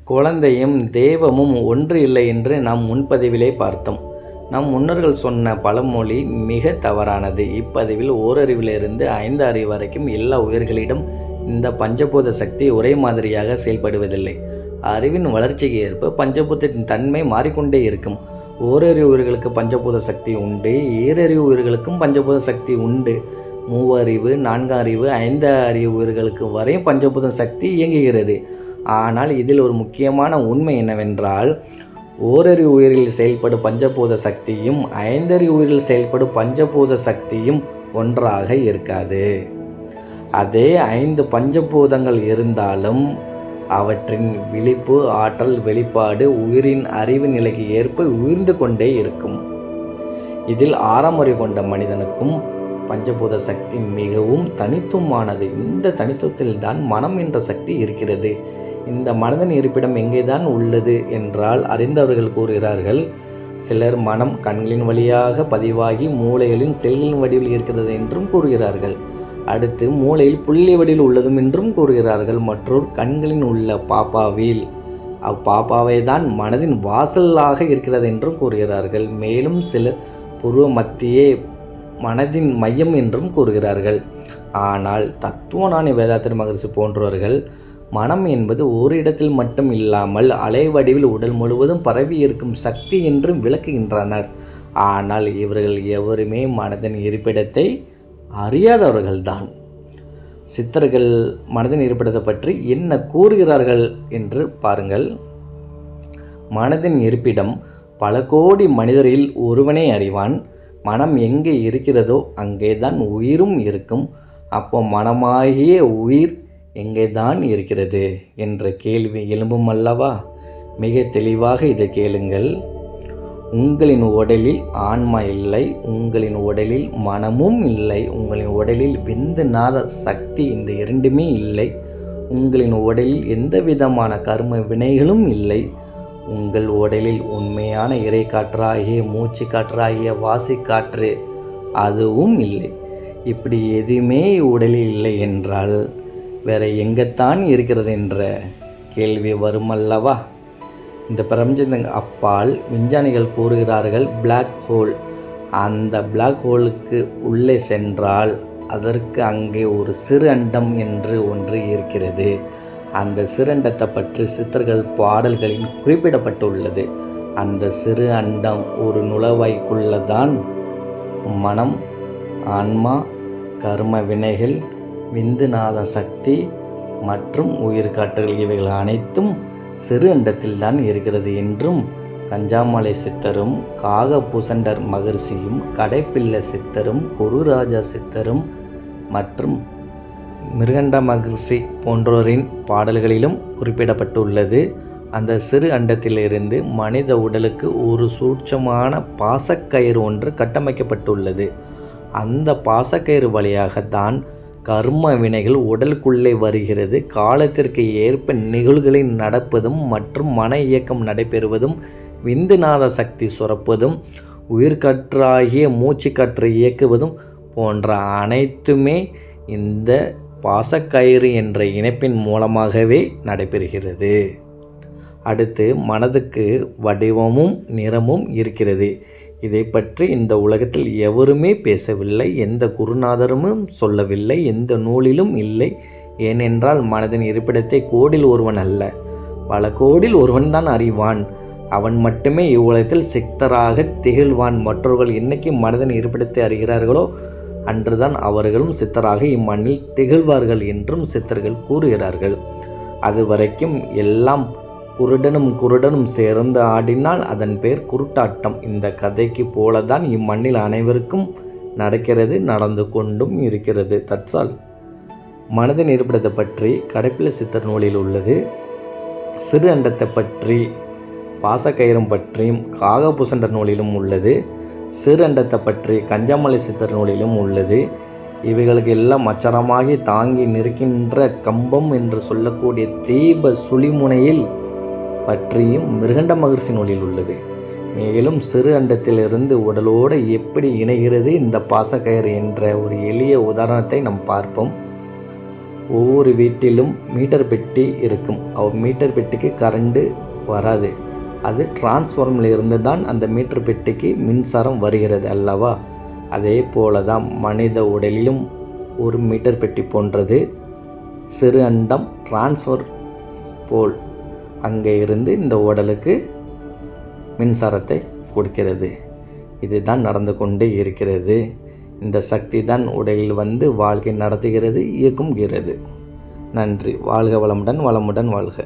குழந்தையும் தெய்வமும் ஒன்று இல்லை என்று நாம் முன்பதிவிலே பார்த்தோம். நம் முன்னோர்கள் சொன்ன பழமொழி மிக தவறானது. இப்பதிவில் ஓரறிவிலிருந்து 5 அறிவு வரைக்கும் எல்லா உயிர்களிடம் இந்த பஞ்சபூத சக்தி ஒரே மாதிரியாக செயல்படுவதில்லை. அறிவின் வளர்ச்சிக்கு ஏற்ப பஞ்சபூதத்தின் தன்மை மாறிக்கொண்டே இருக்கும். ஓரறிவு உயிர்களுக்கு பஞ்சபூத சக்தி உண்டு, ஈரறிவு உயிர்களுக்கும் பஞ்சபூத சக்தி உண்டு. 3 அறிவு, 4 அறிவு, 5 அறிவு உயிர்களுக்கு வரை பஞ்சபூத சக்தி இயங்குகிறது. ஆனால் இதில் ஒரு முக்கியமான உண்மை என்னவென்றால், ஓரறிவு உயிரில் செயல்படும் பஞ்சபூத சக்தியும் 5 அறிவு உயிரில் செயல்படும் பஞ்சபூத சக்தியும் ஒன்றாக இருக்காது. அதே 5 பஞ்சபூதங்கள் இருந்தாலும் அவற்றின் விழிப்பு, ஆற்றல், வெளிப்பாடு உயிரின் அறிவு நிலைக்கு ஏற்ப உயர்ந்து கொண்டே இருக்கும். இதில் 6ஆம் அறிவு கொண்ட மனிதனுக்கும் பஞ்சபூத சக்தி மிகவும் தனித்துவமானது. இந்த தனித்துவத்தில் தான் மனம் என்ற சக்தி இருக்கிறது. இந்த மனதின் இருப்பிடம் எங்கேதான் உள்ளது என்றால் அறிந்தவர்கள் கூறுகிறார்கள். சிலர் மனம் கண்களின் வழியாக பதிவாகி மூளைகளின் செல்களின் வடிவில் இருக்கிறது என்றும் கூறுகிறார்கள். அடுத்து மூளையில் புள்ளி வடிவில் உள்ளதும் என்றும் கூறுகிறார்கள். மற்றொரு கண்களின் உள்ள பாப்பாவில் அப்பாப்பாவை தான் மனதின் வாசலாக இருக்கிறது என்றும் கூறுகிறார்கள். மேலும் சிலர் புருவ மத்தியே மனதின் மையம் என்றும் கூறுகிறார்கள். ஆனால் தத்துவஞானி வேதாத்திரி மகரிஷி போன்றவர்கள் மனம் என்பது ஒரு இடத்தில் மட்டும் இல்லாமல் அலைவடிவில் உடல் முழுவதும் பரவி இருக்கும் சக்தி என்றும் விளக்குகின்றனர். ஆனால் இவர்கள் எவருமே மனதின் இருப்பிடத்தை அறியாதவர்கள்தான். சித்தர்கள் மனதின் இருப்பிடத்தை பற்றி என்ன கூறுகிறார்கள் என்று பாருங்கள். மனதின் இருப்பிடம் பல கோடி மனிதரில் ஒருவனே அறிவான். மனம் எங்கே இருக்கிறதோ அங்கேதான் உயிரும் இருக்கும். அப்போ மனமாகிய உயிர் எங்கேதான் இருக்கிறது என்ற கேள்வி எழும்பும் அல்லவா? மிக தெளிவாக இதை கேளுங்கள். உங்களின் உடலில் ஆன்மா இல்லை, உங்களின் உடலில் மனமும் இல்லை, உங்களின் உடலில் விந்து நாத சக்தி இந்த இரண்டுமே இல்லை. உங்களின் உடலில் எந்த விதமான கர்ம வினைகளும் இல்லை. உங்கள் உடலில் உண்மையான இறை காற்றாகிய மூச்சு காற்றாகிய வாசி காற்று அதுவும் இல்லை. இப்படி எதுவுமே உடலில் இல்லை என்றால் வேற எங்கத்தான் இருக்கிறது என்ற கேள்வி வருமல்லவா? இந்த பிரபஞ்சத்தின் அப்பால் விஞ்ஞானிகள் கூறுகிறார்கள் பிளாக் ஹோல். அந்த பிளாக் ஹோலுக்கு உள்ளே சென்றால் அதற்கு அங்கே ஒரு சிறு அண்டம் என்று ஒன்று இருக்கிறது. அந்த சிறண்டத்தை பற்றி சித்தர்கள் பாடல்களில் குறிப்பிடப்பட்டுள்ளது. அந்த சிறு அண்டம் ஒரு நுழைவாய்க்குள்ளதான் மனம், ஆன்மா, கர்ம வினைகள், விந்துநாத சக்தி மற்றும் உயிர் காற்றுகள் இவைகள் அனைத்தும் சிறு அண்டத்தில் தான் இருக்கிறது என்றும் கஞ்சாமலை சித்தரும், காகபூசண்டர் மகரிஷியும், கடைப்பிள்ளை சித்தரும், குருராஜா சித்தரும் மற்றும் மிருகண்ட மகரிஷி போன்றோரின் பாடல்களிலும் குறிப்பிடப்பட்டுள்ளது. அந்த சிறு அண்டத்திலிருந்து மனித உடலுக்கு ஒரு சூட்சமான பாசக்கயிறு ஒன்று கட்டமைக்கப்பட்டுள்ளது. அந்த பாசக்கயிறு வழியாகத்தான் கர்ம வினைகள் உடலுக்குள்ளே வருகிறது. காலத்திற்கு ஏற்ப நிகழ்வுகளை நடப்பதும் மற்றும் மன இயக்கம் நடைபெறுவதும், விந்துநாத சக்தி சுரப்பதும், உயிர்காற்றாகிய மூச்சுக்காற்றை இயக்குவதும் போன்ற அனைத்துமே இந்த பாசக்கயிறு என்ற இணைப்பின் மூலமாகவே நடைபெறுகிறது. அடுத்து மனதுக்கு வடிவமும் நிறமும் இருக்கிறது. இதை பற்றி இந்த உலகத்தில் எவருமே பேசவில்லை, எந்த குருநாதரும் சொல்லவில்லை, எந்த நூலிலும் இல்லை. ஏனென்றால் மனதின் இருப்பிடத்தை கோடில் ஒருவன் அல்ல, பல கோடில் ஒருவன் தான் அறிவான். அவன் மட்டுமே இவ்வுலகத்தில் சித்தராக திகழ்வான். மற்றவர்கள் என்னைக்கு மனதின் இருப்பிடத்தை அறிகிறார்களோ அன்றுதான் அவர்களும் சித்தராக இம்மண்ணில் திகழ்வார்கள் என்றும் சித்தர்கள் கூறுகிறார்கள். அது வரைக்கும் எல்லாம் குருடனும் சேர்ந்து ஆடினால் அதன் பேர் குருட்டாட்டம். இந்த கதைக்கு போலதான் இம்மண்ணில் அனைவருக்கும் நடக்கிறது, நடந்து கொண்டும் இருக்கிறது. தற்சால் மனதின் இருப்பிடத்தை பற்றி கடைப்பிள்ளை சித்தர் நூலில் உள்ளது. சிறு அண்டத்தை பற்றி பாசக்கயிறும் பற்றியும் காகபூசண்டர் நூலிலும் உள்ளது. சிறு அண்டத்தை பற்றி கஞ்சமலை சித்தர் நூலிலும் உள்ளது. இவைகளுக்கு எல்லாம் அச்சரமாகி தாங்கி நிற்கின்ற கம்பம் என்று சொல்லக்கூடிய தீப சுழிமுனையில் பற்றியும் மிருகண்ட மகரிஷி நூலில் உள்ளது. மேலும் சிறு அண்டத்திலிருந்து உடலோடு எப்படி இணைகிறது இந்த பாசக்கயிறு என்ற ஒரு எளிய உதாரணத்தை நாம் பார்ப்போம். ஒவ்வொரு வீட்டிலும் மீட்டர் பெட்டி இருக்கும். மீட்டர் பெட்டிக்கு கரண்டு வராது. அது டிரான்ஸ்ஃபார்மரில் இருந்து தான் அந்த மீட்டர் பெட்டிக்கு மின்சாரம் வருகிறது அல்லவா? அதே போல தான் மனித உடலிலும் ஒரு மீட்டர் பெட்டி போன்றது. சிறு அண்டம் டிரான்ஸ்ஃபர் போல் அங்கே இருந்து இந்த உடலுக்கு மின்சாரத்தை கொடுக்கிறது. இதுதான் நடந்து கொண்டே இருக்கிறது. இந்த சக்தி தான் உடலில் வந்து வாழ்க்கை நடத்துகிறது, இயக்குகிறது. நன்றி. வாழ்க வளமுடன், வளமுடன் வாழ்க.